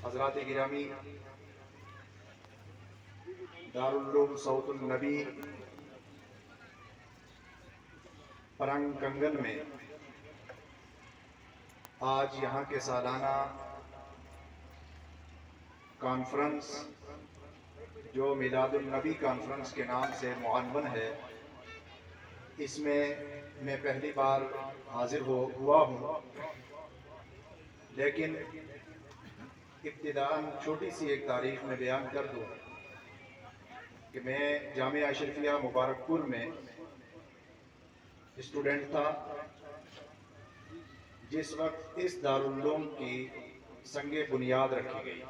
حضرات گرامی، دارالعلوم صوت النبی پرنگ کنگن میں آج یہاں کے سالانہ کانفرنس جو میلاد النبی کانفرنس کے نام سے معنون ہے، اس میں پہلی بار حاضر ہوا ہوں، لیکن ابتداءً چھوٹی سی ایک تاریخ میں بیان کر دوں کہ میں جامعہ اشرفیہ مبارک پور میں اسٹوڈنٹ تھا جس وقت اس دارالعلوم کی سنگ بنیاد رکھی گئی،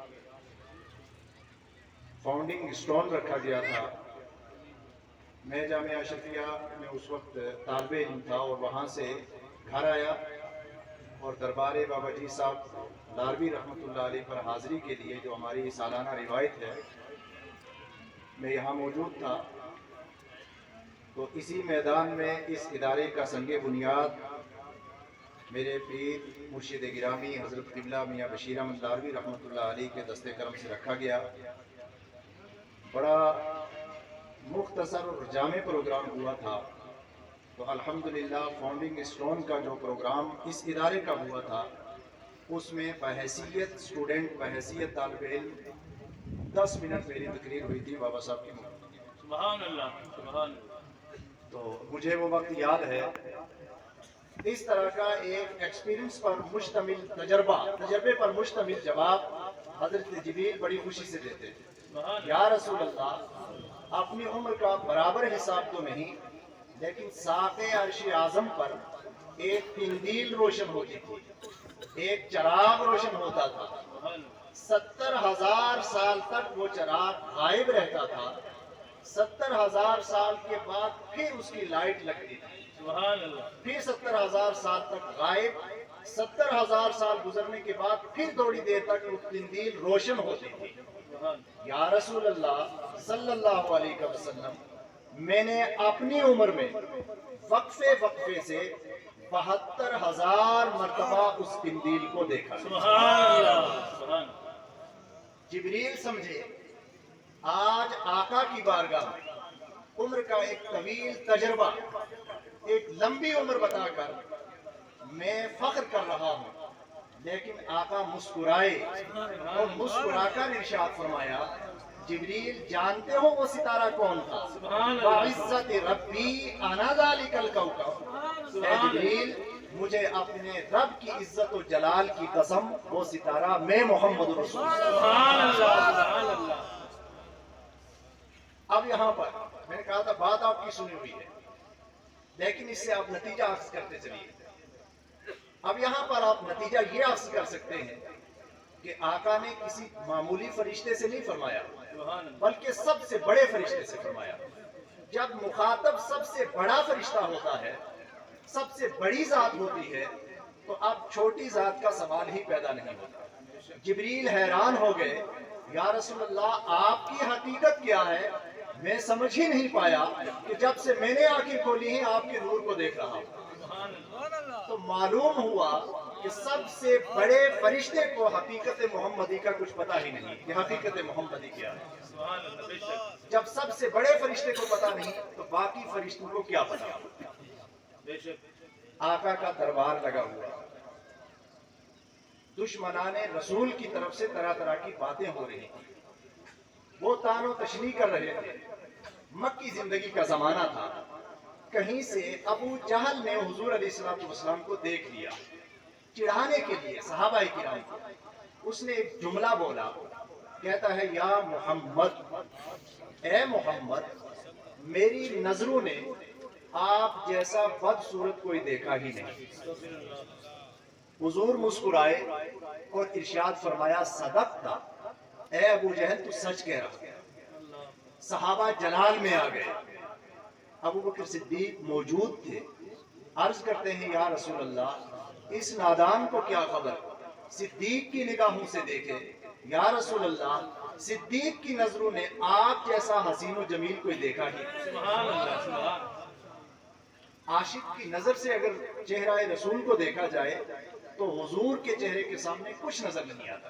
فاؤنڈنگ اسٹون رکھا گیا تھا۔ میں جامعہ اشرفیہ میں اس وقت طالب علم تھا اور وہاں سے گھر آیا اور دربار بابا جی صاحب لاروی رحمۃ اللہ علیہ پر حاضری کے لیے، جو ہماری سالانہ روایت ہے، میں یہاں موجود تھا۔ تو اسی میدان میں اس ادارے کا سنگ بنیاد میرے پیر مرشد گرامی حضرت قبلہ میاں بشیر احمد لاروی رحمۃ اللہ علیہ کے دست کرم سے رکھا گیا۔ بڑا مختصر اور جامع پروگرام ہوا تھا۔ تو الحمدللہ فاؤنڈنگ اسٹون کا جو پروگرام اس ادارے کا ہوا تھا، اس میں بحیثیت اسٹوڈنٹ، بحیثیت طالب علم 10 منٹ میری تقریر ہوئی تھی بابا صاحب کی موجودگی میں۔ سبحان اللہ، سبحان اللہ۔ تو مجھے وہ وقت یاد ہے، اس طرح کا ایک ایکسپیرینس پر مشتمل تجربے پر مشتمل جواب حضرت جبریل بڑی خوشی سے دیتے تھے۔ یا رسول اللہ، اپنی عمر کا برابر حساب تو نہیں، لیکن ساق عرش اعظم پر ایک قندیل روشن ہوتی تھی، ایک چراغ روشن ہوتا تھا۔ 70,000 سال تک وہ چراغ غائب رہتا تھا، 70,000 سال کے بعد پھر اس کی لائٹ لگتی تھی، سبحان اللہ۔ پھر 70,000 سال تک غائب، 70,000 سال گزرنے کے بعد پھر تھوڑی دیر تک وہ قندیل روشن ہوتی تھی۔ یا رسول اللہ صلی اللہ علیہ وسلم، میں نے اپنی عمر میں وقفے سے 72,000 مرتبہ اس قندیل کو دیکھا۔ سبحان اللہ، سبحان اللہ۔ جبریل سمجھے آج آقا کی بارگاہ میں عمر کا ایک طویل تجربہ، ایک لمبی عمر بتا کر میں فخر کر رہا ہوں، لیکن آقا مسکرائے اور مسکرا کر ارشاد فرمایا، جبریل جانتے ہو وہ ستارہ کون تھا؟ وعزت ربی انا ذالک الکوکب، اے جبریل مجھے اپنے رب کی عزت و جلال کی قسم، وہ ستارہ میں محمد رسول اللہ۔ سبحان اللہ، سبحان اللہ۔ اب یہاں پر میں نے کہا تھا بات آپ کی سنی ہوئی ہے، لیکن اس سے آپ نتیجہ اخذ کرتے چلیے۔ اب یہاں پر آپ نتیجہ یہ اخذ کر سکتے ہیں کہ آقا نے کسی معمولی فرشتے سے نہیں فرمایا، بلکہ سب سے بڑے فرشتے سے فرمایا۔ جب مخاطب سب سے بڑا فرشتہ ہوتا ہے، سب سے بڑی ذات ہوتی ہے، تو اب چھوٹی ذات کا سوال ہی پیدا نہیں ہوتا۔ جبریل حیران ہو گئے، یا رسول اللہ آپ کی حقیقت کیا ہے؟ میں سمجھ ہی نہیں پایا کہ جب سے میں نے آنکھیں کھولی ہیں آپ کے نور کو دیکھ رہا ہوں۔ تو معلوم ہوا کہ سب سے بڑے فرشتے کو حقیقت محمدی کا کچھ پتہ ہی نہیں کہ حقیقت محمدی کیا ہے۔ جب سب سے بڑے فرشتے کو پتہ نہیں تو باقی فرشتوں کو کیا پتہ؟ آقا کا دربار لگا ہوا، دشمنان رسول کی طرف سے طرح طرح کی باتیں ہو رہی تھی، وہ طعن و تشنیع کر رہے تھے۔ مکی زندگی کا زمانہ تھا، کہیں سے ابو جہل نے حضور علیہ السلام کو دیکھ لیا، چڑھانے کے لیے صحابہ کرام کو اس نے ایک جملہ بولا، کہتا ہے یا محمد، اے محمد، میری نظروں نے آپ جیسا بدصورت کوئی دیکھا ہی نہیں۔ حضور مسکرائے اور ارشاد فرمایا صدقتا، اے ابو جہل تو سچ کہہ رہا۔ صحابہ جلال میں آ گئے، ابو بکر صدیق موجود تھے، عرض کرتے ہیں یا رسول اللہ اس نادان کو کیا خبر؟ صدیق کی نگاہوں سے دیکھے، یا رسول اللہ صدیق کی نظروں نے آپ جیسا حسین و جمیل کوئی دیکھا ہی نہیں۔ سبحان اللہ، سبحان اللہ۔ عاشق کی نظر سے اگر چہرہ رسول کو دیکھا جائے تو حضور کے چہرے کے سامنے کچھ نظر نہیں آتا،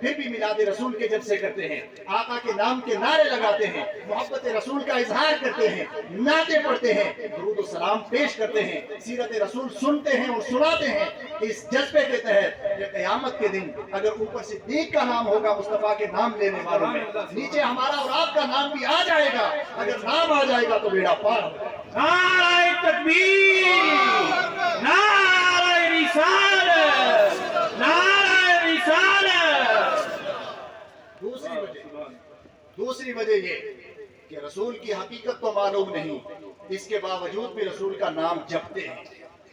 پھر بھی میلاد رسول کے جلسے کرتے ہیں، آقا کے نام کے نعرے لگاتے ہیں، محبت رسول کا اظہار کرتے ہیں، نعتیں پڑھتے ہیں، درود و سلام پیش کرتے ہیں، سیرت رسول سنتے ہیں اور سناتے ہیں۔ اس جذبے کے تحت کہ قیامت کے دن اگر اوپر صدیق کا نام ہوگا مصطفیٰ کے نام لینے والوں میں، نیچے ہمارا اور آپ کا نام بھی آ جائے گا، اگر نام آ جائے گا تو بیڑا پار ہوگا۔ نعرہ تکبیر، نعرہ رسالت، نعرہ رسالت۔ دوسری وجہ یہ کہ رسول کی حقیقت تو معلوم نہیں، اس کے باوجود بھی رسول کا نام جپتے ہیں،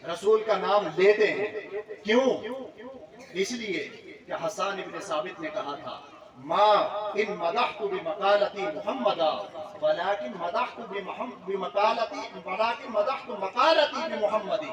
رسول کا نام لیتے ہیں۔ کیوں؟ اس لیے کہ حسان ابن ثابت نے کہا تھا ما ان مدحت بمقالتی محمدا ولكن مدحت مقالتی بمحمدی۔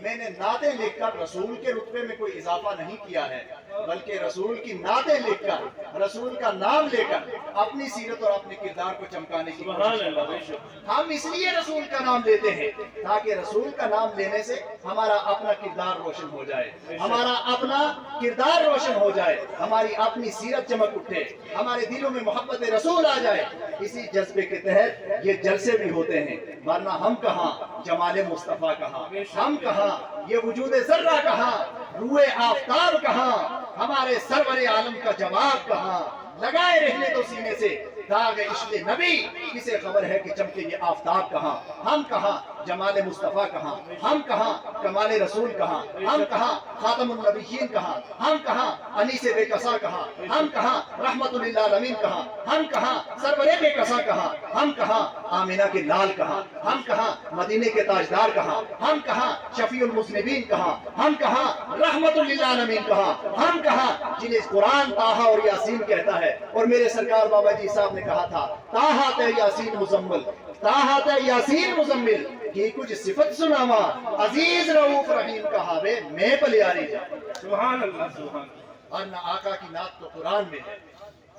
میں نے نعتیں لکھ کر رسول کے رتبے میں کوئی اضافہ نہیں کیا ہے، بلکہ رسول کی نعتیں لکھ کر، رسول کا نام لے کر اپنی سیرت اور اپنے کردار کو چمکانے کی کوشش کرتے ہیں۔ ہم اس لیے رسول کا نام لیتے ہیں تاکہ رسول کا نام لینے سے ہمارا اپنا کردار روشن ہو جائے، ہمارا اپنا کردار روشن ہو جائے، ہماری اپنی سیرت چمک اٹھے، ہمارے دلوں میں محبت رسول آ جائے۔ اسی جذبے کے تحت یہ جلسے بھی ہوتے ہیں، ورنہ ہم کہاں جمال مصطفیٰ کہاں، ہم کہاں یہ وجود ذرہ کہاں، روئے آفتاب کہاں، ہمارے سرور عالم کا جواب کہاں۔ لگائے رہنے تو سینے سے داغ عشق نبی، کسے خبر ہے کہ چمکے یہ آفتاب کہاں، ہم کہاں جمال مصطفیٰ کہاں، ہم کہاں کمال رسول کہاں، ہم کہاں خاتم النبیین کہاں، ہم کہاں انیس بے کسا کہاں، ہم کہاں رحمت للعالمین کہاں، ہم کہاں سرور بے کسا کہاں، ہم کہاں آمینہ کے لال کہاں، ہم کہاں مدینے کے تاجدار کہاں، ہم کہاں شفیع المذنبین کہاں، ہم کہاں رحمت للعالمین کہاں، ہم کہاں جنہیں قرآن طٰہٰ اور یاسین کہتا ہے۔ اور میرے سرکار بابا جی صاحب نے کہا تھا طٰہٰ تے یاسین مزمل، طٰہٰ تے یاسین مزمل کی کچھ صفت سناوا، عزیز رؤوف رحیم کہاوے میں پلیاری جا۔ سبحان اللہ، سبحان اللہ۔ اور نہ آقا کی نعت تو قرآن میں ہے۔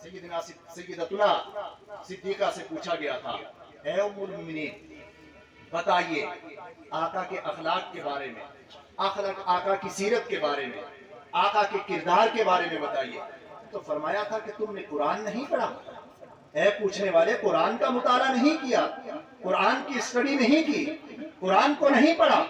سیدتنا صدیقہ سے پوچھا گیا تھا اے ام المؤمنین بتائیے آقا کے اخلاق کے بارے میں، آقا کی سیرت کے بارے میں، آقا کے کردار کے بارے میں بتائیے۔ تو فرمایا تھا کہ تم نے قرآن نہیں پڑھا؟ اے پوچھنے والے، قرآن کا مطالعہ نہیں کیا، قرآن کی اسٹڈی نہیں کی، قرآن کو نہیں پڑھا؟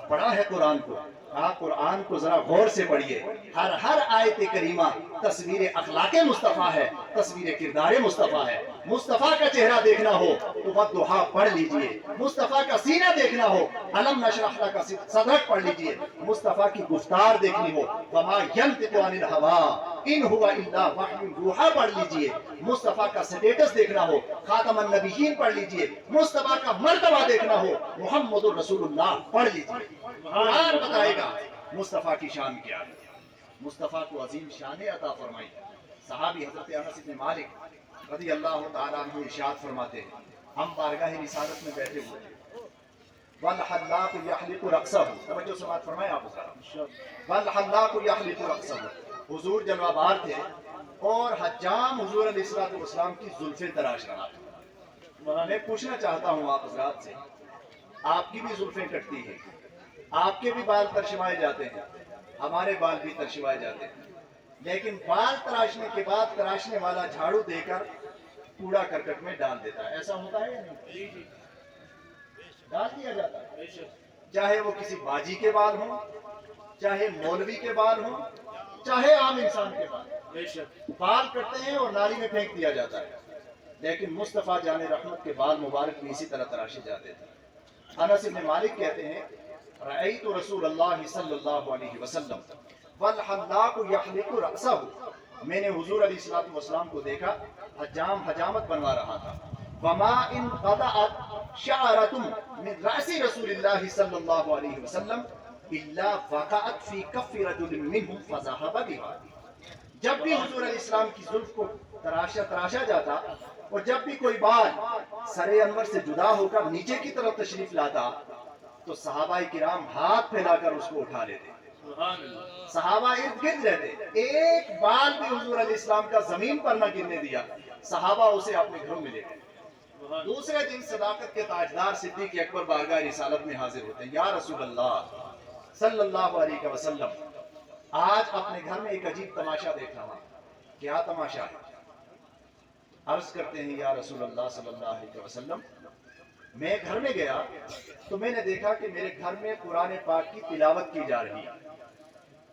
پڑھا ہے قرآن کو۔ آپ قرآن کو ذرا غور سے پڑھیے، ہر آیت کریمہ تصویر اخلاق مصطفیٰ ہے، تصویر کردار مصطفیٰ ہے۔ مصطفیٰ کا چہرہ دیکھنا ہو تو والضحیٰ پڑھ لیجئے، مصطفیٰ کا سینہ دیکھنا ہو الم نشرح لک صدرک پڑھ لیجئے، مصطفیٰ کی گفتار دیکھنی ہو وما ینطق عن الہوی ان هو الا وحی یوحی پڑھ لیجئے، مصطفیٰ کا سٹیٹس دیکھنا ہو خاتم النبیین پڑھ لیجئے، مصطفیٰ کا مرتبہ دیکھنا ہو محمد الرسول اللہ پڑھ لیجئے۔ قرآن بتائے گا مصطفیٰ کی شان کیا ہے، مصطفیٰ کو عظیم شان عطا فرمائی۔ صحابی حضرت انس بن مالک رضی اللہ تعالیٰ عنہ ارشاد فرماتے ہیں ہم بارگاہ رسالت میں بیٹھے ہوئے تھے، والحلاق یحلق رأسہ، توجہ سے بات فرمائے آپ حضرات، والحلاق یحلق رأسہ، حضور جلوہ بار تھے اور حجام حضور علیہ السلام کی زلفیں تراش رہا تھا۔ میں پوچھنا چاہتا ہوں آپ حضرات سے، آپ کی بھی زلفیں کٹتی ہیں، آپ کے بھی بال ترشوائے جاتے ہیں، ہمارے بال بھی ترشوائے جاتے ہیں، لیکن بال تراشنے کے بعد تراشنے والا جھاڑو دے کر کوڑا کرکٹ میں ڈال دیتا ہے، ایسا ہوتا ہے یا نہیں؟ ڈال دیا جاتا ہے، چاہے وہ کسی باجی کے بال ہوں، چاہے مولوی کے بال ہوں، چاہے عام انسان کے بال کٹتے ہیں اور نالی میں پھینک دیا جاتا ہے، لیکن مصطفیٰ جان رحمت کے بال مبارک بھی اسی طرح تراشے جاتے تھے۔ انس بن مالک کہتے ہیں رأیت رسول اللہ صلی اللہ علیہ وسلم والحلاق یحلق رأسہ، میں نے حضور علیہ السلام کو دیکھا حجام حجامت بنوا رہا تھا، وما ان قطعت شعرۃ من رأس رسول اللہ صلی اللہ علیہ وسلم الا وقعت فی کف رجل منهم فذهب بها، جب بھی حضور علیہ السلام کی زلف کو تراشا جاتا اور جب بھی کوئی بال سر انور سے جدا ہو کر نیچے کی طرف تشریف لاتا تو صحابہ کرام ہاتھ پھیلا کر اس کو اٹھا لیتے، صحابہ ارد گرد رہتے، ایک بال بھی حضور علیہ السلام کا زمین پر نہ گرنے دیا، صحابہ اسے اپنے گھروں میں لے گئے۔ دوسرے دن صداقت کے تاجدار صدیق اکبر بارگاہ رسالت میں حاضر ہوتے ہیں، یا رسول اللہ صلی اللہ علیہ وسلم آج اپنے گھر میں ایک عجیب تماشا دیکھ رہا ہوں۔ کیا تماشا ہے؟ عرض کرتے ہیں یا رسول اللہ صلی اللہ علیہ وسلم، میں گھر میں گیا تو میں نے دیکھا کہ میرے گھر میں قرآن پاک کی تلاوت کی جا رہی ہے،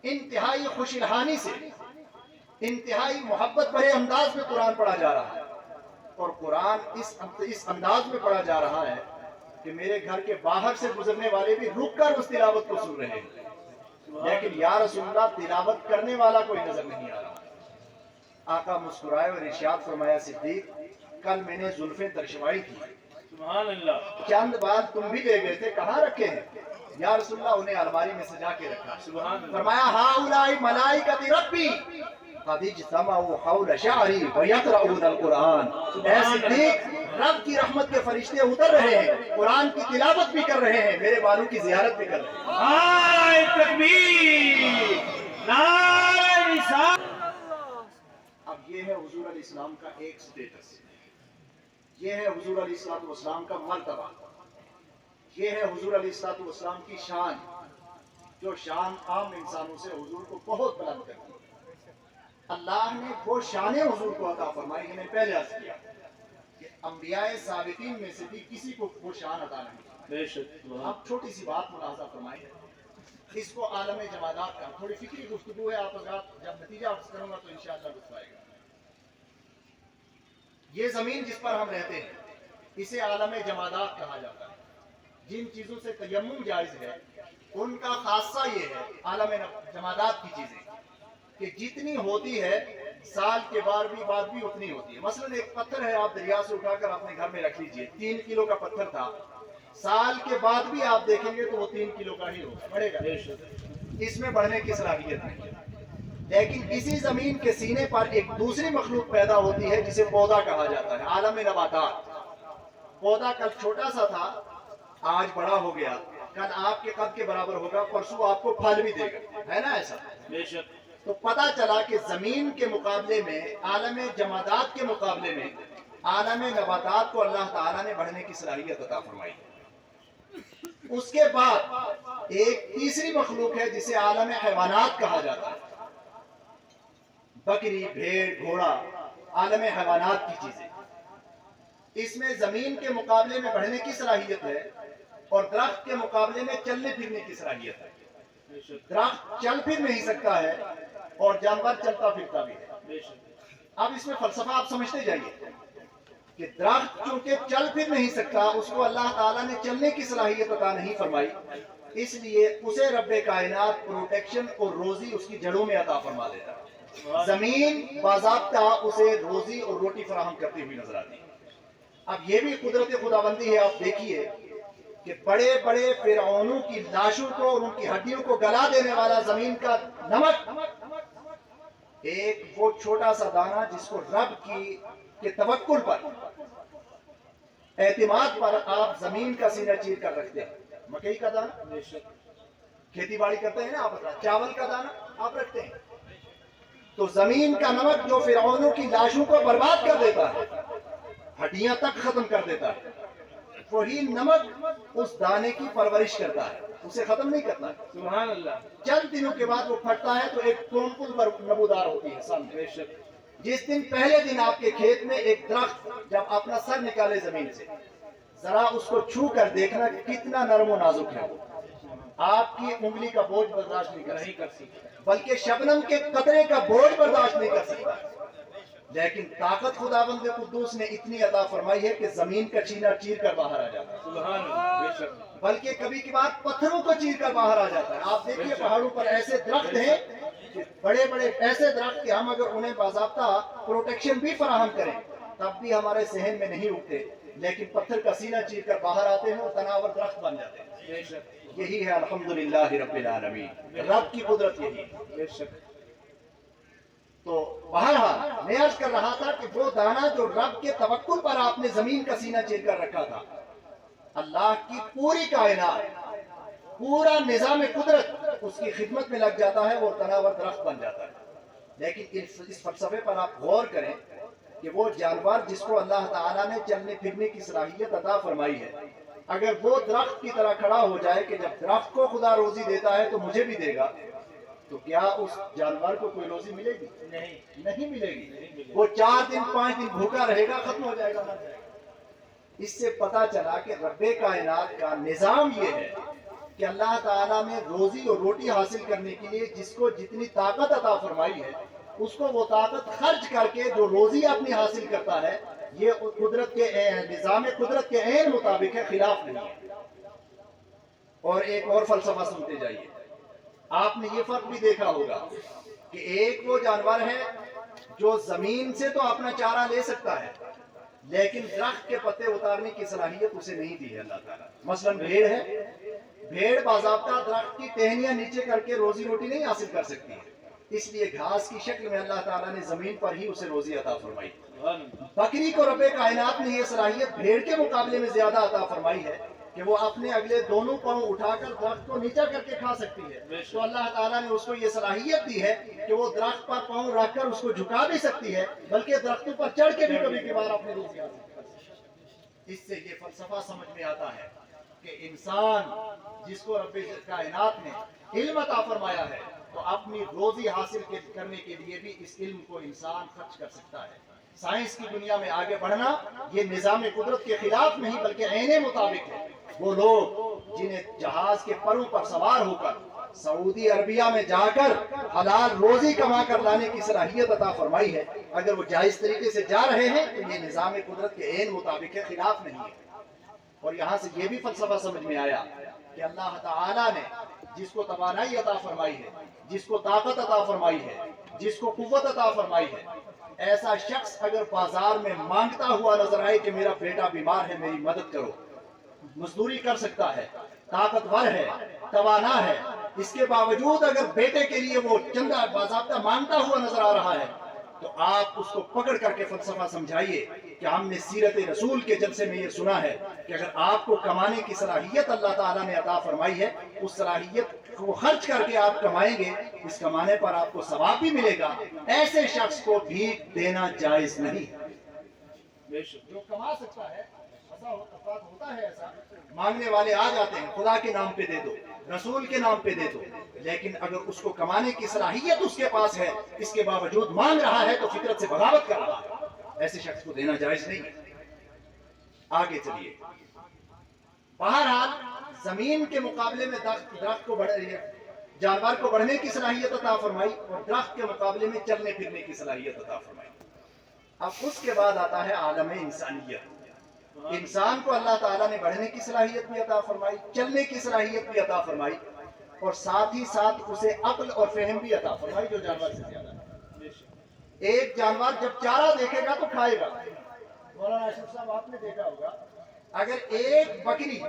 انتہائی خوش الحانی سے، انتہائی محبت بھرے انداز میں قرآن پڑھا جا رہا ہے، اور قرآن اس انداز میں پڑھا جا رہا ہے کہ میرے گھر کے باہر سے گزرنے والے بھی رک کر اس تلاوت کو سن رہے ہیں، لیکن یا رسول اللہ تلاوت کرنے والا کوئی نظر نہیں آ رہا۔ آقا مسکرائے اور ارشاد فرمایا، صدیق کل میں نے زلفیں ترشوائی تھی، سبحان اللہ، چند بار تم بھی لے گئے تھے، کہاں رکھے ہیں؟ یا رسول اللہ انہیں الماری میں سجا کے رکھا۔ سبحان اللہ، فرمایا ہؤلاء ملائکۃ ربی قد اجتمعوا حول شعری ویقرؤون القرآن۔ اے صدیق، رب کی رحمت کے فرشتے اتر رہے ہیں، قرآن کی تلاوت بھی کر رہے ہیں، میرے بالوں کی زیارت بھی کر رہے ہیں۔ نعرہ تکبیر، نعرہ رسالت۔ اب یہ ہے حضور علیہ السلام کا ایک سٹیٹس، یہ ہے حضور علیہ السلام کا مرتبہ، یہ ہے حضور علیہ السلام کی شان، جو شان عام انسانوں سے حضور کو بہت بلند کرتی ہے۔ اللہ نے وہ شان حضور کو عطا فرمائی، ہمیں پہلے عرض کیا کہ انبیاء سابقین میں سے بھی کسی کو وہ شان عطا نہیں۔ بے شک، اب چھوٹی سی بات ملاحظہ فرمائیں، اس کو عالم جمادات کا تھوڑی فکری گفتگو ہے، آپ حضرات جب نتیجہ عرض کروں گا تو انشاءاللہ لطف آئے گا۔ یہ زمین جس پر ہم رہتے ہیں اسے عالم جمادات کہا جاتا ہے۔ جن چیزوں سے تیمم جائز ہے ان کا خاصہ یہ ہے عالم جمادات کی چیزیں کہ جتنی ہوتی ہے سال کے بعد بھی اتنی ہوتی ہے۔ مثلا ایک پتھر ہے، آپ دریا سے اٹھا کر اپنے گھر میں رکھ لیجئے، 3 کلو کا پتھر تھا، سال کے بعد بھی آپ دیکھیں گے تو وہ 3 کلو کا ہی ہوگا، بڑھے گا، اس میں بڑھنے کی صلاحیت نہیں ہے۔ لیکن اسی زمین کے سینے پر ایک دوسری مخلوق پیدا ہوتی ہے جسے پودا کہا جاتا ہے، عالم نباتات۔ پودا کل چھوٹا سا تھا، آج بڑا ہو گیا، کل آپ کے قد کے برابر ہوگا، پرسوں آپ کو پھل بھی دے گا، ہے نا ایسا؟ بے شک، تو پتہ چلا کہ زمین کے مقابلے میں، عالم جمادات کے مقابلے میں، عالم نباتات کو اللہ تعالیٰ نے بڑھنے کی صلاحیت عطا فرمائی۔ اس کے بعد ایک تیسری مخلوق ہے جسے عالم حیوانات کہا جاتا ہے، بکری، بھیڑ، گھوڑا، عالم حیوانات کی چیزیں۔ اس میں زمین کے مقابلے میں بڑھنے کی صلاحیت ہے اور درخت کے مقابلے میں چلنے پھرنے کی صلاحیت ہے۔ بے شک، درخت چل پھر نہیں سکتا ہے اور جانور چلتا پھرتا بھی ہے۔ بے شک، اب اس میں فلسفہ آپ سمجھتے جائیے کہ درخت چونکہ چل پھر نہیں سکتا، اس کو اللہ تعالیٰ نے چلنے کی صلاحیت عطا نہیں فرمائی، اس لیے اسے رب کائنات پروٹیکشن اور روزی اس کی جڑوں میں عطا فرما دیتا ہے۔ زمین باضابطہ اسے روزی اور روٹی فراہم کرتی ہوئی نظر آتی ہے۔ اب یہ بھی قدرت خداوندی ہے، آپ دیکھیے کہ بڑے بڑے فرعونوں کی لاشوں کو اور ان کی ہڈیوں کو گلا دینے والا زمین کا نمک، ایک وہ چھوٹا سا دانہ جس کو رب کے توکل پر، اعتماد پر آپ زمین کا سینہ چیر کر رکھتے ہیں۔ مکئی کا دانہ، بے شک، کھیتی باڑی کرتے ہیں نا آپ، چاول کا دانہ آپ رکھتے ہیں، تو زمین کا نمک جو فرعونوں کی لاشوں کو برباد کر دیتا ہے، ہڈیاں تک ختم کر دیتا ہے، وہی نمک اس دانے کی پرورش کرتا ہے، اسے ختم نہیں کرتا ہے۔ سبحان اللہ، چند دنوں کے بعد وہ پھٹتا ہے تو ایک کونپل پر نمودار ہوتی ہے سامنے۔ بے شک، جس دن پہلے دن آپ کے کھیت میں ایک درخت جب اپنا سر نکالے زمین سے، ذرا اس کو چھو کر دیکھنا کہ کتنا نرم و نازک ہے وہ، آپ کی انگلی کا بوجھ برداشت نہیں کر سکتا، بلکہ شبنم کے قطرے کا بوجھ برداشت نہیں کر سکتا۔ لیکن طاقت خداوند قدوس نے اتنی عطا فرمائی ہے کہ زمین کا چینہ چیر کر باہر آ جاتا ہے، سبحان اللہ، بے شک، بلکہ کبھی کبھار پتھروں کو چیر کر باہر آ جاتا ہے۔ آپ دیکھیے پہاڑوں پر ایسے درخت ہیں، بڑے بڑے ایسے درخت کہ ہم اگر انہیں باضابطہ پروٹیکشن بھی فراہم کریں تب بھی ہمارے ذہن میں نہیں اٹھتے، لیکن پتھر کا سینہ چیر کر باہر آتے ہیں اور تناور درخت بن جاتے ہیں۔ بے شک، یہی ہے الحمدللہ رب العالمین، رب کی قدرت یہی ہے۔ بے شک، تو بہرحال میں عرض کر رہا تھا کہ وہ دانہ جو رب کے توکل پر آپ نے زمین کا سینہ چیر کر رکھا تھا، اللہ کی پوری کائنات، پورا نظام قدرت اس کی خدمت میں لگ جاتا ہے اور تناور درخت بن جاتا ہے۔ لیکن اس فلسفے پر آپ غور کریں کہ وہ جانور جس کو اللہ تعالیٰ نے چلنے پھرنے کی صلاحیت عطا فرمائی ہے، اگر وہ درخت کی طرح کھڑا ہو جائے کہ جب درخت کو خدا روزی دیتا ہے تو مجھے بھی دے گا، تو کیا اس جانور کو کوئی روزی ملے گی؟ نہیں نہیں ملے گی. وہ 4 دن 5 دن بھوکا رہے گا، ختم ہو جائے گا، مر جائے گا. اس سے پتا چلا کہ رب کائنات کا نظام یہ ہے کہ اللہ تعالیٰ نے روزی اور روٹی حاصل کرنے کے لیے جس کو جتنی طاقت عطا فرمائی ہے اس کو وہ طاقت خرچ کر کے جو روزی اپنی حاصل کرتا ہے، یہ قدرت کے نظام قدرت کے عین مطابق ہے، خلاف نہیں ہے. اور ایک اور فلسفہ سنتے جائیے. آپ نے یہ فرق بھی دیکھا ہوگا کہ ایک وہ جانور ہے جو زمین سے تو اپنا چارہ لے سکتا ہے لیکن درخت کے پتے اتارنے کی صلاحیت اسے نہیں دی ہے اللہ تعالیٰ. مثلا بھیڑ ہے، بھیڑ باضابطہ درخت کی ٹہنیاں نیچے کر کے روزی روٹی نہیں حاصل کر سکتی ہے، اس لیے گھاس کی شکل میں اللہ تعالیٰ نے زمین پر ہی اسے روزی عطا فرمائی. بکری کو رب کائنات نے یہ صلاحیت بھیڑ کے مقابلے میں زیادہ عطا فرمائی ہے کہ وہ اپنے اگلے دونوں پاؤں اٹھا کر درخت کو نیچا کر کے کھا سکتی ہے. تو اللہ تعالیٰ نے اس کو یہ صلاحیت دی ہے کہ وہ درخت پر پاؤں رکھ کر اس کو جھکا بھی سکتی ہے، بلکہ درختوں پر چڑھ کے بھی کبھی کبھار اپنے روزی حاصل کر سکتی ہے. اس سے یہ فلسفہ سمجھ میں آتا ہے کہ انسان جس کو رب کائنات نے علم عطا فرمایا ہے تو اپنی روزی حاصل کرنے کے لیے بھی اس علم کو انسان خرچ کر سکتا ہے. سائنس کی دنیا میں آگے بڑھنا یہ نظام قدرت کے خلاف نہیں بلکہ عین مطابق ہے. وہ لوگ جنہیں جہاز کے پروں پر سوار ہو کر سعودی عربیہ میں جا کر حلال روزی کما کر لانے کی صلاحیت عطا فرمائی ہے، اگر وہ جائز طریقے سے جا رہے ہیں تو یہ نظام قدرت کے عین مطابق ہے، خلاف نہیں ہے. اور یہاں سے یہ بھی فلسفہ سمجھ میں آیا کہ اللہ تعالیٰ نے جس کو توانائی عطا فرمائی ہے، جس کو طاقت عطا فرمائی ہے، جس کو قوت عطا فرمائی ہے، ایسا شخص اگر بازار میں مانگتا ہوا نظر آئے کہ میرا بیٹا بیمار ہے میری مدد کرو، مزدوری کر سکتا ہے، طاقتور ہے، توانا ہے، اس کے باوجود اگر بیٹے کے لیے وہ چندہ باضابطہ مانگتا ہوا نظر آ رہا ہے تو آپ اس کو پکڑ کر کے فلسفہ سمجھائیے کہ ہم نے سیرت رسول کے جلسے میں یہ سنا ہے کہ اگر آپ کو کمانے کی صلاحیت اللہ تعالیٰ نے عطا فرمائی ہے، اس صلاحیت کو خرچ کر کے آپ کمائیں گے، اس کمانے پر آپ کو ثواب بھی ملے گا. ایسے شخص کو بھیک دینا جائز نہیں. جو کما سکتا ہے ہوتا ہے ایسا، مانگنے والے آ جاتے ہیں خدا کے نام پہ دے دو، رسول کے نام پہ دے دو، لیکن اگر اس کو کمانے کی صلاحیت اس کے پاس ہے اس کے باوجود مانگ رہا ہے تو فطرت سے بغاوت کر رہا ہے، ایسے شخص کو دینا جائز نہیں. آگے چلیے. بہرحال زمین کے مقابلے میں درخت کو جانور کو بڑھنے کی صلاحیت عطا فرمائی اور درخت کے مقابلے میں چلنے پھرنے کی صلاحیت عطا فرمائی. اب اس کے بعد آتا ہے عالم انسانیت. انسان کو اللہ تعالیٰ نے بڑھنے کی صلاحیت بھی عطا فرمائی، چلنے کی صلاحیت بھی عطا فرمائی اور ساتھ ہی ساتھ اسے عقل اور فہم بھی عطا فرمائی جو جانور سے زیادہ ہے. ایک جانور جب چارہ دیکھے گا تو کھائے گا. مولانا اشرف صاحب آپ نے دیکھا ہوگا اگر ایک بکری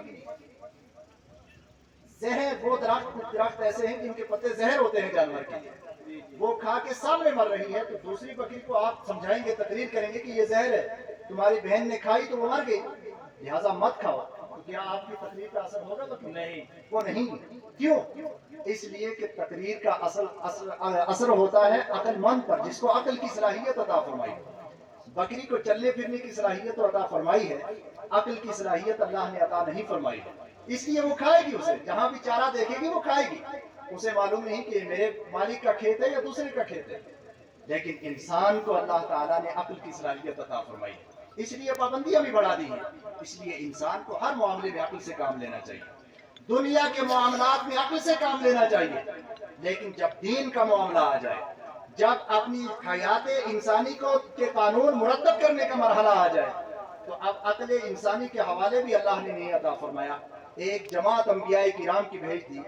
زہر، وہ درخت ایسے ہیں جن کے پتے زہر ہوتے ہیں جانور کے لیے، وہ کھا کے سامنے مر رہی ہے تو دوسری بکری کو آپ سمجھائیں گے، تقریر کریں گے کہ یہ زہر ہے، تمہاری بہن نے کھائی تو وہ مر گئی لہذا مت کھاؤ. تو کیا آپ کی تقریر کا اثر ہوگا بکری؟ نہیں، وہ نہیں. کیوں؟ اس لیے کہ تقریر کا اثر ہوتا ہے عقل مند پر جس کو عقل کی صلاحیت عطا فرمائی. بکری کو چلنے پھرنے کی صلاحیت عطا فرمائی ہے، عقل کی صلاحیت اللہ نے عطا نہیں فرمائی ہے، اس لیے وہ کھائے گی. اسے جہاں بھی چارہ دیکھے گی وہ کھائے گی. اسے معلوم نہیں کہ میرے مالک کا کھیت ہے یا دوسرے کا کھیت ہے. لیکن انسان کو اللہ تعالیٰ نے عقل کی صلاحیت عطا فرمائی ہے، اس لیے پابندیاں بھی بڑھا دی ہیں. اس لیے انسان کو ہر معاملے میں عقل سے کام لینا چاہیے. دنیا کے معاملات میں عقل سے کام لینا چاہیے، لیکن جب دین کا معاملہ آ جائے، جب اپنی حیات انسانی کو کے قانون مرتب کرنے کا مرحلہ آ جائے تو اب عقل انسانی کے حوالے بھی اللہ نے نہیں عطا فرمایا. ایک جماعت انبیاء کرام کی بھیج دی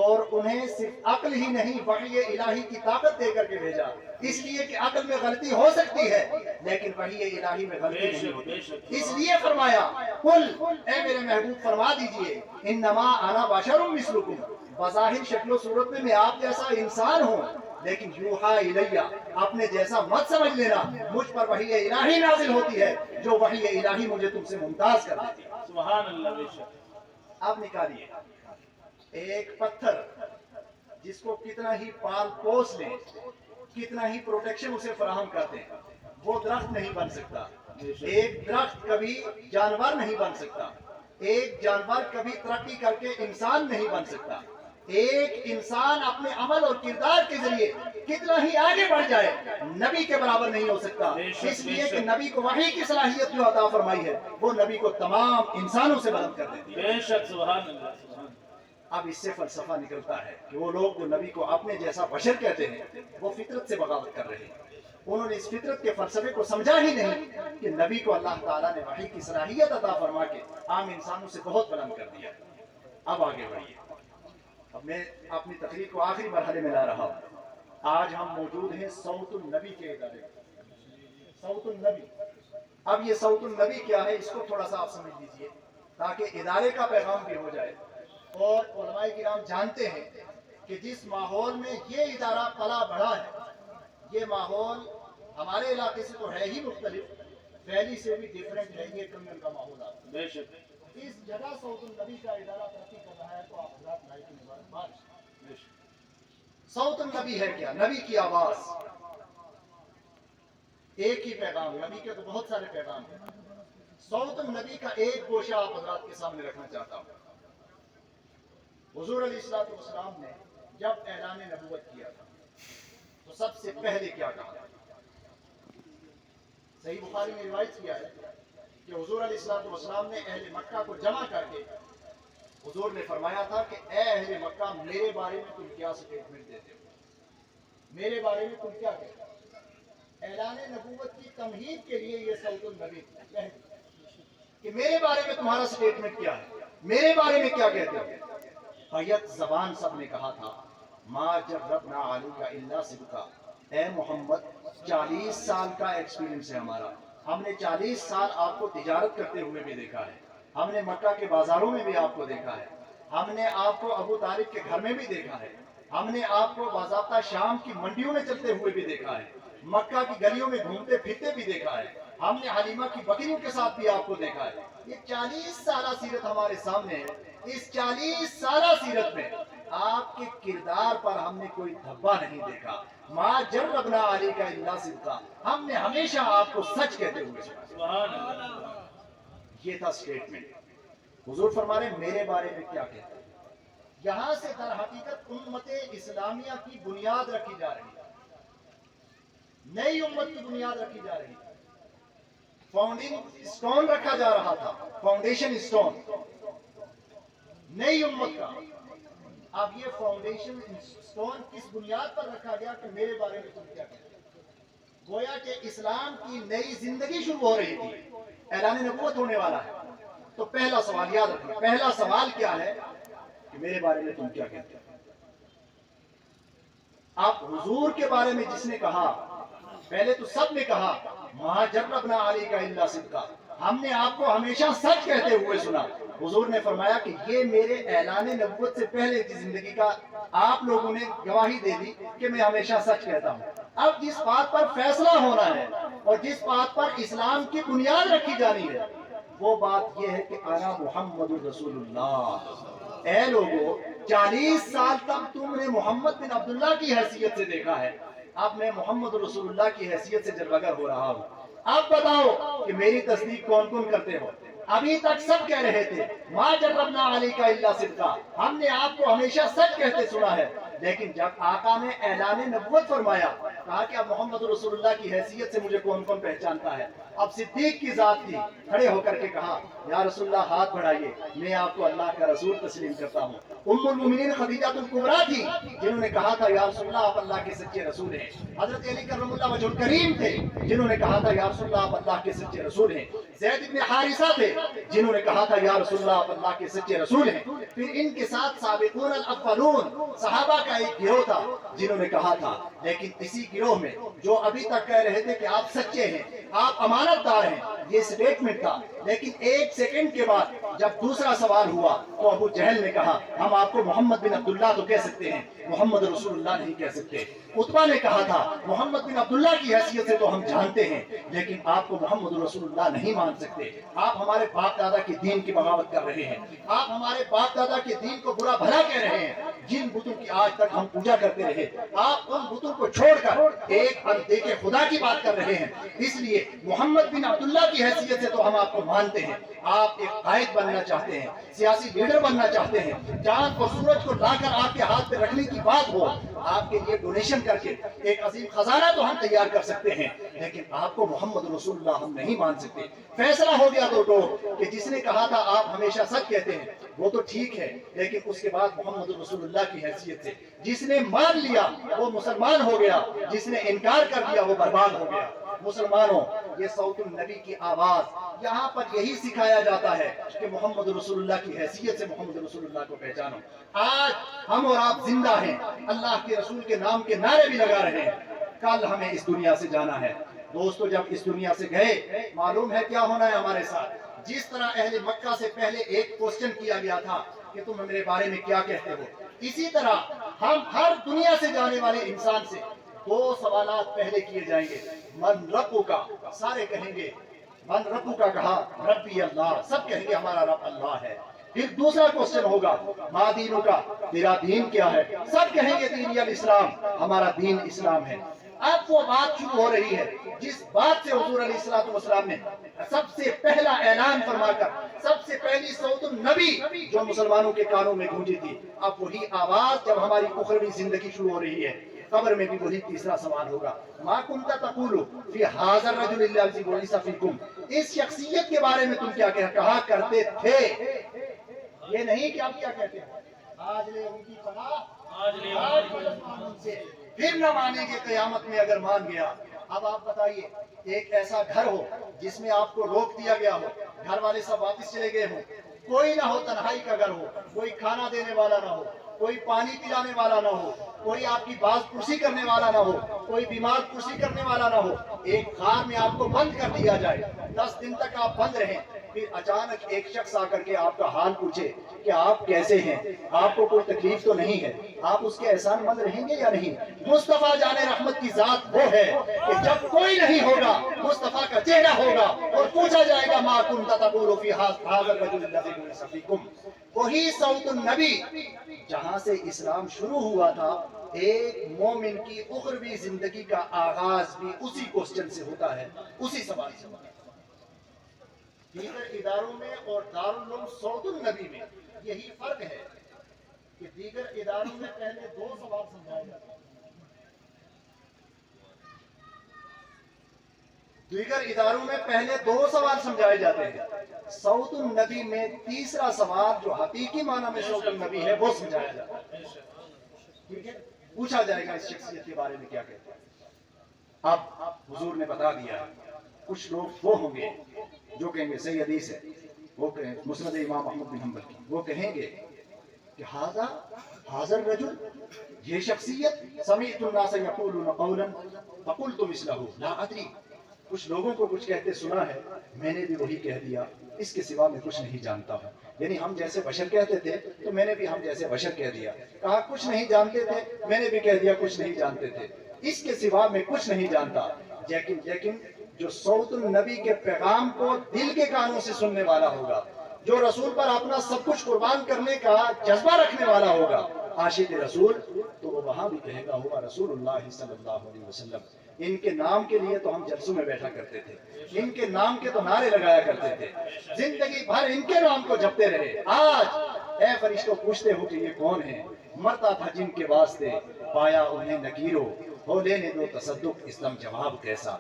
اور انہیں صرف عقل ہی نہیں وحی الہی کی طاقت دے کر کے بھیجا، اس لیے کہ عقل میں غلطی ہو سکتی ہے لیکن وحی الہی میں غلطی نہیں ہوتی. اس لیے فرمایا قل، اے میرے محبوب فرما دیجئے، انما انا بشر مثلکم، بظاہر شکل و صورت میں آپ جیسا انسان ہوں لیکن یوحا الیہ، اپنے جیسا مت سمجھ لینا، مجھ پر وحی الہی نازل ہوتی ہے جو وحی الہی مجھے تم سے ممتاز کر دیتی ہے. سبحان اللہ. بے شک. آپ نکالیے ایک پتھر جس کو کتنا ہی پال پوس لیں، کتنا ہی پروٹیکشن اسے فراہم کرتے ہیں، وہ درخت نہیں بن سکتا. ایک درخت کبھی جانور نہیں بن سکتا، ایک جانور کبھی ترقی کر کے انسان نہیں بن سکتا. ایک انسان اپنے عمل اور کردار کے ذریعے کتنا ہی آگے بڑھ جائے نبی کے برابر نہیں ہو سکتا، اس لیے کہ نبی کو وحی کی صلاحیت جو عطا فرمائی ہے وہ نبی کو تمام انسانوں سے بلند کر دیتی ہے۔ بے شک، سبحان اللہ، سبحان اللہ۔ اب اس سے فلسفہ نکلتا ہے کہ وہ لوگ جو نبی کو اپنے جیسا بشر کہتے ہیں وہ فطرت سے بغاوت کر رہے ہیں، انہوں نے اس فطرت کے فلسفے کو سمجھا ہی نہیں کہ نبی کو اللہ تعالیٰ نے وحی کی صلاحیت عطا فرما کے عام انسانوں سے بہت بلند کر دیا۔ اب آگے بڑھیے، اب میں اپنی تقریر کو آخری مرحلے میں لا رہا ہوں۔ آج ہم موجود ہیں صوت النبی کے ادارے میں، صوت النبی۔ اب یہ صوت النبی کیا ہے اس کو تھوڑا سا آپ سمجھ لیجئے تاکہ ادارے کا پیغام بھی ہو جائے، اور علماء کرام جانتے ہیں کہ جس ماحول میں یہ ادارہ پلا بڑھا ہے یہ ماحول ہمارے علاقے سے تو ہے ہی مختلف، دہلی سے بھی ڈیفرنٹ ہے، یہ کرنگل کا ماحول ہے۔ بے شک، اس جگہ صوت النبی کا ادارہ ترقی کر رہا ہے تو آپ حضرات لائق مبارکباد۔ بے شک، صوت النبی ہے کیا؟ نبی کی آواز، ایک ہی پیغام، نبی کے تو بہت سارے پیغام ہیں، صوت النبی کا ایک گوشہ آپ حضرات کے سامنے رکھنا چاہتا ہوں۔ حضور علیہ الصلوۃ والسلام نے جب اعلان نبوت کیا تھا تو سب سے پہلے کیا کہا؟ صحیح بخاری میں روایت کیا ہے کہ حضور علیہ الصلوۃ والسلام نے اہل مکہ کو جمع کر کے حضور نے فرمایا تھا کہ اے اہل مکہ، میرے بارے میں تم کیا سٹیٹمنٹ دیتے ہو؟ میرے بارے میں تم کیا کہتے ہو؟ اعلان نبوت کی تمہید کے لیے یہ صوت النبی ہے کہ میرے بارے میں تمہارا سٹیٹمنٹ کیا ہے، میرے بارے میں کیا کہتے ہو؟ بیت زبان سب نے کہا تھا ما جربنا علیک الا صدقا، اے محمد 40 سال کا ایکسپیرینس ہے ہمارا، ہم نے 40 سال آپ کو تجارت کرتے ہوئے بھی دیکھا ہے، ہم نے مکہ کے بازاروں میں بھی آپ کو دیکھا ہے، ہم نے آپ کو ابو طالب کے گھر میں بھی دیکھا ہے، ہم نے آپ کو باضابطہ شام کی منڈیوں میں چلتے ہوئے بھی دیکھا ہے، مکہ کی گلیوں میں گھومتے پھرتے بھی دیکھا ہے، ہم نے حلیمہ کی بکریوں کے ساتھ بھی آپ کو دیکھا ہے۔ یہ 40 سالہ سیرت ہمارے سامنے ہے، اس 40 سالہ سیرت میں آپ کے کردار پر ہم نے کوئی دھبا نہیں دیکھا، ما جربنا علیک الا صدقا، ہم نے ہمیشہ آپ کو سچ کہتے ہوئے سنا۔ سبحان اللہ۔ یہ تھا سٹیٹمنٹ۔ حضور فرما رہے میرے بارے میں کیا کہتے ہیں؟ یہاں سے در حقیقت امت اسلامیہ کی بنیاد رکھی جا رہی ہے، نئی امت کی بنیاد رکھی جا رہی ہے، فاؤنڈنگ اسٹون رکھا جا رہا تھا، فاؤنڈیشن اسٹون نئی امت کا۔ اب یہ فاؤنڈیشن اسٹون کس بنیاد پر رکھا گیا کہ میرے بارے میں تم کیا کہتے ہیں؟ گویا کہ اسلام کی نئی زندگی شروع ہو رہی تھی، اعلان نبوت ہونے والا ہے، تو پہلا سوال یاد رکھیں، پہلا سوال کیا ہے کہ میرے بارے میں تم کیا کہتے ہیں؟ اب حضور کے بارے میں جس نے کہا، پہلے تو سب نے کہا ما جربنا علیک الا صدقا، ہم نے آپ کو ہمیشہ سچ کہتے ہوئے سنا۔ حضور نے فرمایا کہ یہ میرے اعلان نبوت سے پہلے کی زندگی کا آپ لوگوں نے گواہی دے دی کہ میں ہمیشہ سچ کہتا ہوں۔ اب جس بات پر فیصلہ ہونا ہے اور جس بات پر اسلام کی بنیاد رکھی جانی ہے وہ بات یہ ہے کہ انا محمد رسول اللہ۔ اے لوگو، 40 سال تک تم نے محمد بن عبداللہ کی حیثیت سے دیکھا ہے، اب میں محمد رسول اللہ کی حیثیت سے جلوگر ہو رہا ہوں۔ اب بتاؤ کہ میری تصدیق کون کون کرتے ہو؟ ابھی تک سب کہہ رہے تھے ما جربنا علیک الا صدقا، ہم نے آپ کو ہمیشہ سچ کہتے سنا ہے، لیکن جب آقا نے اعلان نبوت فرمایا، کہا کہ اب محمد رسول اللہ کی حیثیت سے مجھے کون کون پہچانتا ہے؟ اب صدیق کی ذات تھی، کھڑے ہو کر کے کہا یا رسول اللہ ہاتھ بڑھائیے، میں آپ کو اللہ کا رسول تسلیم کرتا ہوں۔ ام المؤمنین خدیجہ الکبریٰ تھی جنہوں نے کہا تھا یا رسول اللہ آپ اللہ کے سچے رسول ہیں۔ حضرت علی کرم اللہ وجہ الکریم تھے جنہوں نے کہا تھا یا رسول اللہ آپ اللہ کے سچے رسول ہیں۔ زید بن حارثہ تھے جنہوں نے کہا تھا یا رسول اللہ آپ اللہ کے سچے رسول ہیں۔ پھر ان کے ساتھ سابقون الاولون صحابہ کا ایک گروہ تھا جنہوں نے کہا تھا، لیکن اسی گروہ میں جو ابھی تک کہہ رہے تھے کہ آپ سچے ہیں، آپ امانت دار ہیں، یہ سٹیٹمنٹ تھا، لیکن ایک سیکنڈ کے بعد جب دوسرا سوال ہوا تو ابو جہل نے کہا ہم آپ کو محمد بن عبداللہ تو کہہ سکتے ہیں، محمد رسول اللہ نہیں کہہ سکتے۔ عتبہ نے کہا تھا محمد بن عبداللہ کی حیثیت سے تو ہم جانتے ہیں، لیکن آپ کو محمد رسول اللہ نہیں مان سکتے، آپ ہمارے باپ دادا کے دین کی بغاوت کر رہے ہیں، آپ ہمارے باپ دادا کے دین کو برا بھلا کہہ رہے ہیں، جن بتوں کی آج تک ہم پوجا کرتے رہے آپ ان بتوں کو چھوڑ کر ایک اندیکھے خدا کی بات کر رہے ہیں، اس لیے محمد محمد بن عبداللہ کی حیثیت سے تو ہم آپ کو مانتے ہیں، آپ ایک قائد بننا چاہتے ہیں، سیاسی لیڈر بننا چاہتے ہیں، چاند اور سورج کو لا کر آپ کے ہاتھ پہ رکھنے کی بات ہو، آپ کے لیے ڈونیشن کر کے ایک عظیم خزانہ تو ہم تیار کر سکتے ہیں، لیکن آپ کو محمد رسول اللہ ہم نہیں مان سکتے۔ فیصلہ ہو گیا دو ٹوک کہ جس نے کہا تھا آپ ہمیشہ سچ کہتے ہیں وہ تو ٹھیک ہے، لیکن اس کے بعد محمد رسول اللہ کی حیثیت سے جس نے مان لیا وہ مسلمان ہو گیا، جس نے انکار کر دیا وہ برباد ہو گیا۔ مسلمانوں، یہ صوت النبی کی آواز، یہاں پر یہی سکھایا جاتا ہے کہ محمد رسول اللہ کی حیثیت سے محمد رسول اللہ کو پہچانو۔ آج ہم اور آپ زندہ ہیں، اللہ کے رسول کے نام کے نعرے بھی لگا رہے ہیں، کل ہمیں اس دنیا سے جانا ہے۔ دوستو، جب اس دنیا سے گئے معلوم ہے کیا ہونا ہے ہمارے ساتھ۔ جس طرح اہل مکہ سے پہلے ایک کوسچن کیا گیا تھا کہ تم میرے بارے میں کیا کہتے ہو، اسی طرح ہم ہر دنیا سے جانے والے انسان سے دو سوالات پہلے کیے جائیں گے۔ من ربو کا، سارے کہیں گے من ربو کا، کہا ربی اللہ، سب کہیں گے ہمارا رب اللہ ہے۔ پھر دوسرا کوسچن ہوگا ما دینو کا، تیرا دین کیا ہے، سب کہیں گے دین الاسلام، ہمارا دین اسلام ہے۔ اب وہ بات شروع ہو رہی ہے جس بات سے حضور علیہ الصلوۃ والسلام نے سب سے پہلا اعلان فرما کر، سب سے پہلی صوت النبی جو مسلمانوں کے کانوں میں گونجی تھی، اب وہی آواز جب ہماری اخروی زندگی شروع ہو رہی ہے، قبر میں بھی وہی تیسرا سوال ہوگا ما کنت تقول فی ھذا الرجل الذی بعث فیکم، اس شخصیت کے بارے میں تم کیا کہا کرتے تھے، یہ نہیں کہ آپ کیا کہتے ہیں آج لے ان کی پناہ آج مسلمانوں سے، پھر نہ مانیں گے قیامت میں اگر مان گیا۔ اب آپ بتائیے، ایک ایسا گھر ہو جس میں آپ کو روک دیا گیا ہو، گھر والے سب واپس چلے گئے ہوں، کوئی نہ ہو، تنہائی کا گھر ہو، کوئی کھانا دینے والا نہ ہو، کوئی پانی پلانے والا نہ ہو، کوئی آپ کی باز پرسی کرنے والا نہ ہو، کوئی بیمار پرسی کرنے والا نہ ہو، ایک غار میں آپ کو بند کر دیا جائے، 10 دن تک آپ بند رہیں، پھر اچانک ایک شخص آ کر کے آپ کا حال پوچھے کہ آپ کیسے ہیں، آپ کو کوئی تکلیف تو نہیں ہے، آپ اس کے احسان مند رہیں گے یا نہیں؟ مصطفیٰ جان رحمت کی ذات وہ ہے کہ جب کوئی نہیں ہوگا مصطفیٰ کا چہرہ ہوگا اور پوچھا جائے گا ما کنت تقول فی ھذا الرجل الذی بعث فیکم، وہی صوت النبی جہاں سے اسلام شروع ہوا تھا۔ ایک مومن کی اخروی زندگی کا آغاز بھی اسی کوسچن سے ہوتا ہے، اسی سوال سے ہوتا ہے۔ دیگر اداروں میں اور دارالعلوم صوت النبی میں یہی فرق ہے کہ دیگر اداروں میں پہلے دو سوال سمجھائے جاتے ہیں، دیگر اداروں میں پہلے دو سوال سمجھائے جاتے ہیں، صوت النبی میں تیسرا سوال جو حقیقی معنی میں صوت النبی ہے وہ سمجھایا جاتا ہے۔ ٹھیک ہے، پوچھا جائے گا اس شخصیت کے بارے میں کیا کہتے ہیں۔ اب حضور نے بتا دیا، کچھ لوگ وہ ہوں گے جو کہیں گے صحیح حدیث ہے، وہ کہیں مسند امام احمد بن حنبل کی، وہ کہیں گے کہ ھذا الرجل، یہ شخصیت سمعت الناس یقولون قولا فقلت مثلہ لا ادری، کچھ لوگوں کو کچھ کہتے سنا ہے، میں نے بھی وہی کہہ دیا، اس کے سوا میں کچھ نہیں جانتا ہوں۔ یعنی ہم جیسے بشر کہتے تھے تو میں نے بھی ہم جیسے بشر کہہ دیا، کہا کچھ نہیں جانتے تھے، میں نے بھی کہہ دیا کچھ نہیں جانتے تھے، اس کے سوا میں کچھ نہیں جانتا۔ لیکن جو صوت النبی کے پیغام کو دل کے کانوں سے سننے والا ہوگا، جو رسول پر اپنا سب کچھ قربان کرنے کا جذبہ رکھنے والا ہوگا، عاشق رسول، تو وہ وہاں بھی کہے گا ہوا رسول اللہ صلی اللہ علیہ وسلم۔ ان کے نام کے لیے تو ہم جلسوں میں بیٹھا کرتے تھے، ان کے نام کے تو نعرے لگایا کرتے تھے، زندگی بھر ان کے نام کو جپتے رہے۔ آج اے فرشتوں پوچھتے ہو کہ یہ کون ہیں؟ مرتا تھا جن کے واسطے، پایا انہیں نکیرو، ہو لینے دو تصدق، اسلام جواب کیسا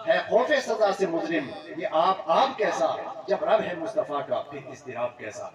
ہے خوف سزا سے مجرم، یہ آپ کیسا، جب رب ہے مصطفیٰ کا پھر اضطراب کیسا۔